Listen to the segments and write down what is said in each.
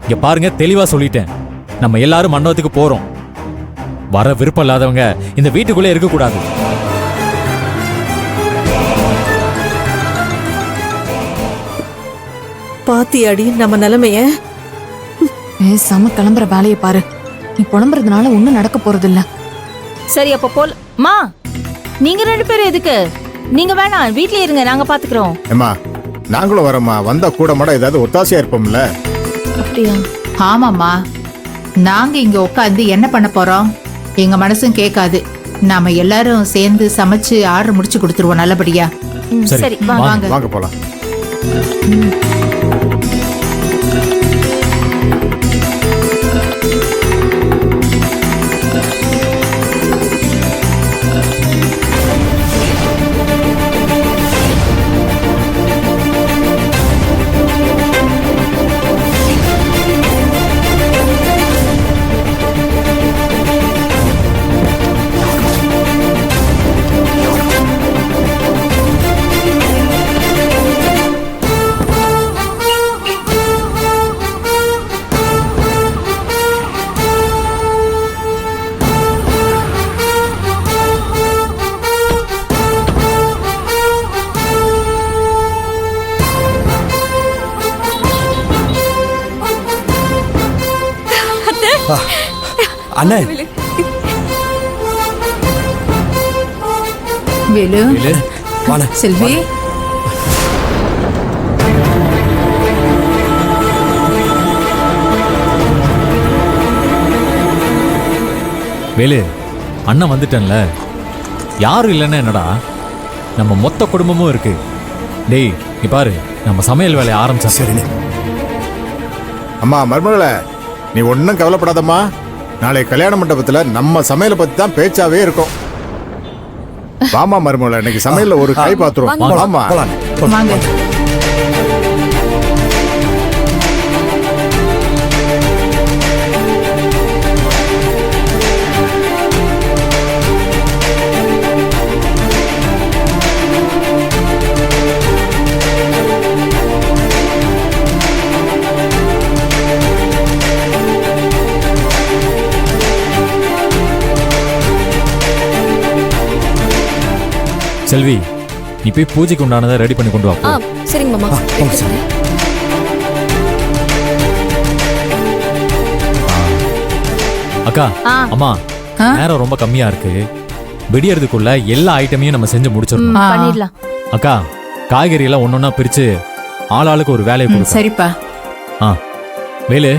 இங்க பாருங்க, தெளிவா சொல்லிட்டேன். நம்ம எல்லாரும் மண்டபத்துக்கு போறோம். வர விருப்பம் இல்லாதவங்க இந்த வீட்டுக்குள்ளே இருக்க கூடாது. பாத்தியாடி நம்ம நிலைமைய? பேசாம கிளம்புற வேலையை பாரு. நீ புலம்புறதுனால ஒண்ணும் நடக்க போறது இல்ல. சரி அப்ப போல் மா, நீங்க 2 பேரும் எதுக்கு? நீங்க வேணாம், வீட்லயே இருங்க, நாங்க பாத்துக்கிறோம். ஏம்மா, நாங்களும் வரோம்மா. வந்தா கூட மாட ஏதாவது ஒத்தாசையா இருப்போம்ல. அப்படியா? ஆமாம்மா, நாங்க இங்க உட்காந்து என்ன பண்ண போறோம்? எங்க மனசும் கேட்காது. நாம எல்லாரும் சேர்ந்து சமைச்சு ஆர்டர் முடிச்சு கொடுத்துருவோம் நல்லபடியா. சரி வாங்க. வாங்க வாங்க போலாம். அண்ணே, வேலு, வாண்ணே. செல்வி, வேலு, அண்ணன் வந்துட்டேன்ல, யாரும் இல்லைன்னா என்னடா, நம்ம மொத்த குடும்பமும் இருக்கு. டேய் நீ பாரு, நம்ம சமையல் வேலையை ஆரம்பிச்சா. சரிண்ணே. அம்மா மருமகளே, நீ ஒன்னும் கவலைப்படாதம்மா. நாளை கல்யாண மண்டபத்துல நம்ம சமையலை பத்தி தான் பேச்சாவே இருக்கும். வாமா மருமகளே, இன்னைக்கு சமையல்ல ஒரு கை பாத்துருவோம். வாமா. வாங்க. செல்வி, நீ போய் பூஜைக்கு உண்டானதை ரெடி பண்ணி கொண்டு வா. சரிங்க மாமா. அக்கா, அம்மா, நேரம் ரொம்ப கம்மியா இருக்கு. விடியறதுக்குள்ள எல்லா ஐட்டமையும் நம்ம செஞ்சு முடிச்சிடணும். பண்ணிடலாம். அக்கா, காய்கறி எல்லாம் ஒன்னொன்னா பிரிச்சு ஆளாளுக்கு ஒரு வேலையை கொடுங்க. சரிப்பா. வேலு,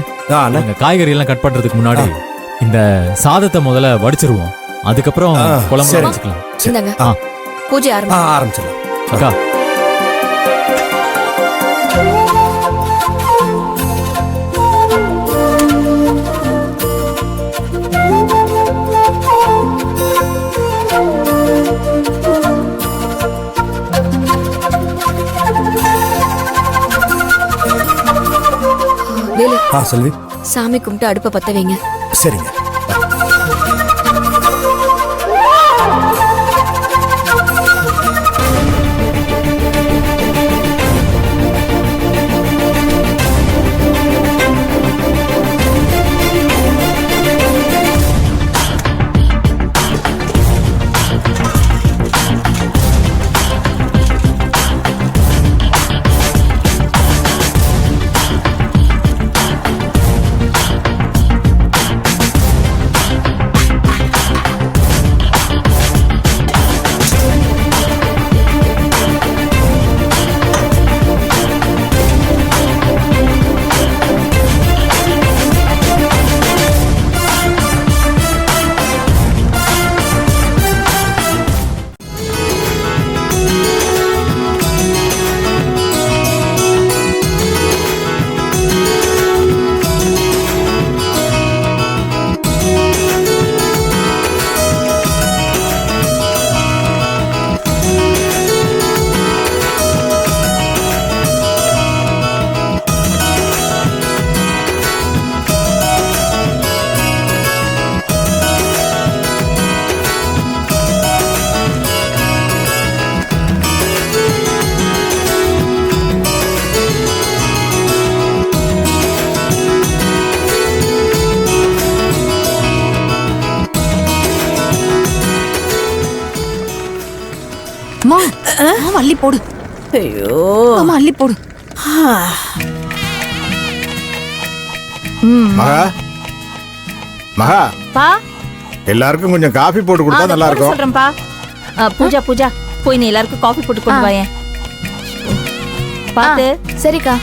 நாங்க காய்கறி எல்லாம் கட் பண்றதுக்கு முன்னாடி இந்த சாதத்தை முதல்ல வடிச்சிருவோம். அதுக்கப்புறம் குழம்பு வச்சுக்கலாம். பூஜை ஆரம்பிச்சிடலாம். அக்கா, செல்வி, சாமி கும்பிட்டு அடுப்பை பத்த வைங்க. சரிங்க. அம்மா அம்மா, அள்ளி போடு ஐயோ அம்மா, அள்ளி போடு. மகா மகா பா எல்லாருக்கும் கொஞ்சம் காஃபி போட்டு ஆ, கொடுத்தா அதை நல்லா போட இருக்கும். சொல்றேன்ப்பா. பூஜா பூஜா போய் நீ எல்லாருக்கும் காஃபி போட்டு கொண்டு வாயேன். பாத்து. சரிக்கா.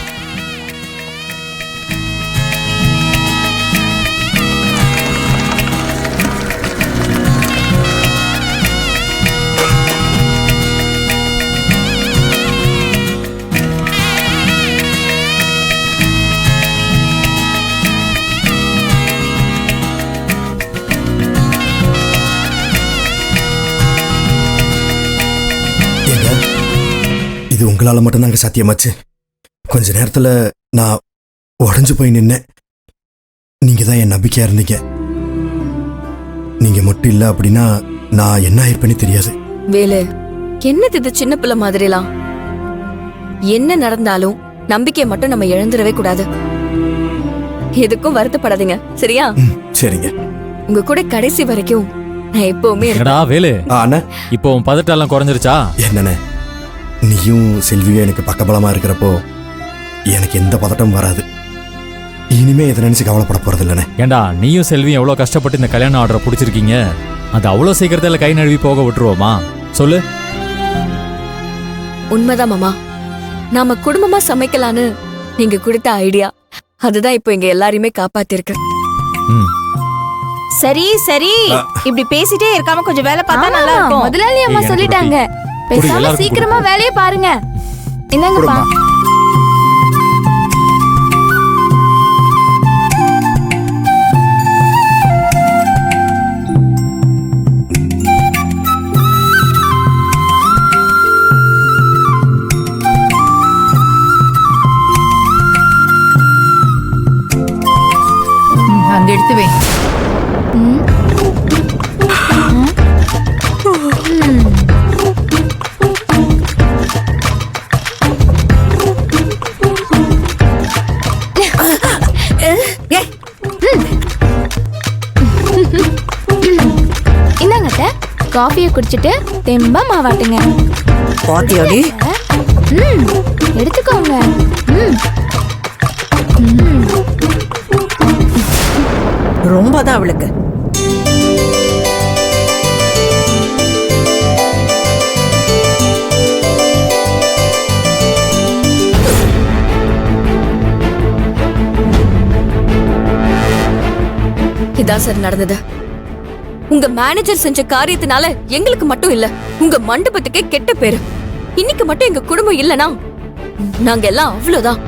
ஏங்க இது உங்களால மட்டும்தாங்க சத்தியமாச்சு. கொஞ்ச நேரத்துல நான் உடஞ்சு போய் நின்னேன். நீங்க தான் என் நம்பிக்கையா இருந்தீங்க. நீங்க மட்டும் இல்ல அப்படின்னா நான் என்ன ஆயிருப்பேன்னு தெரியாது. வேலு, என்னது இது சின்ன பிள்ளை மாதிரிலாம்? என்ன நடந்தாலும் நம்பிக்கையை மட்டும் நம்ம இழந்துடவே கூடாது. எதுக்கும் வருத்தப்படாதீங்க, சரியா? சரிங்க. உங்க கூட கடைசி வரைக்கும் நான் எப்பவுமே இருப்பேன். என்னடா வேலு, அண்ணா இப்போ உன் பதட்டம் எல்லாம் குறைஞ்சிருச்சா? என்னண்ணே, நீயும் செல்வியும் எனக்கு பக்கபலமா இருக்கிறப்போ எனக்கு எந்த பதட்டமும் வராது. இனிமே இதை நினைச்சு கவலைப்பட போறது இல்லைண்ணே. ஏண்டா நீயும் செல்வியும் எவ்வளோ கஷ்டப்பட்டு இந்த கல்யாண ஆர்டரை பிடிச்சிருக்கீங்க. அது அவ்வளோ சீக்கிரத்தில் கை நழுவி போக விட்டுருவோமா? சொல்லு. உண்மைதான் மாமா. நாம குடும்பமா சமைக்கலான்னு நீங்க கொடுத்த ஐடியா அதுதான் இப்போ எங்க எல்லாரையுமே காப்பாத்திருக்கு. ம். சரி சரி, இப்படி பேசிட்டே இருக்காம கொஞ்சம் வேலை பார்த்தா நல்லா இருக்கும். முதலாளி அம்மா ஏய், சொல்லிட்டாங்க. குடி, பேசாம எல்லாருக்கும் சீக்கிரமா குடி. வேலையை பாருங்க. என்னங்கப்பா? கொடுமா. அங்க எடுத்து வை. இந்தாங்க அத்தை, காஃபியை குடிச்சிட்டு தெம்பா மாவாட்டுங்க. பாத்தியாடி எடுத்துக்கோங்க. ரொம்ப தான் அவளுக்கு. இதான் சார் நடந்தது. உங்க மேனேஜர் செஞ்ச காரியத்தினால எங்களுக்கு மட்டும் இல்ல, உங்க மண்டபத்துக்கே கெட்ட பேரு. இன்னைக்கு மட்டும் எங்க குடும்பம் இல்லனா நாங்க எல்லாம் அவ்வளவுதான்.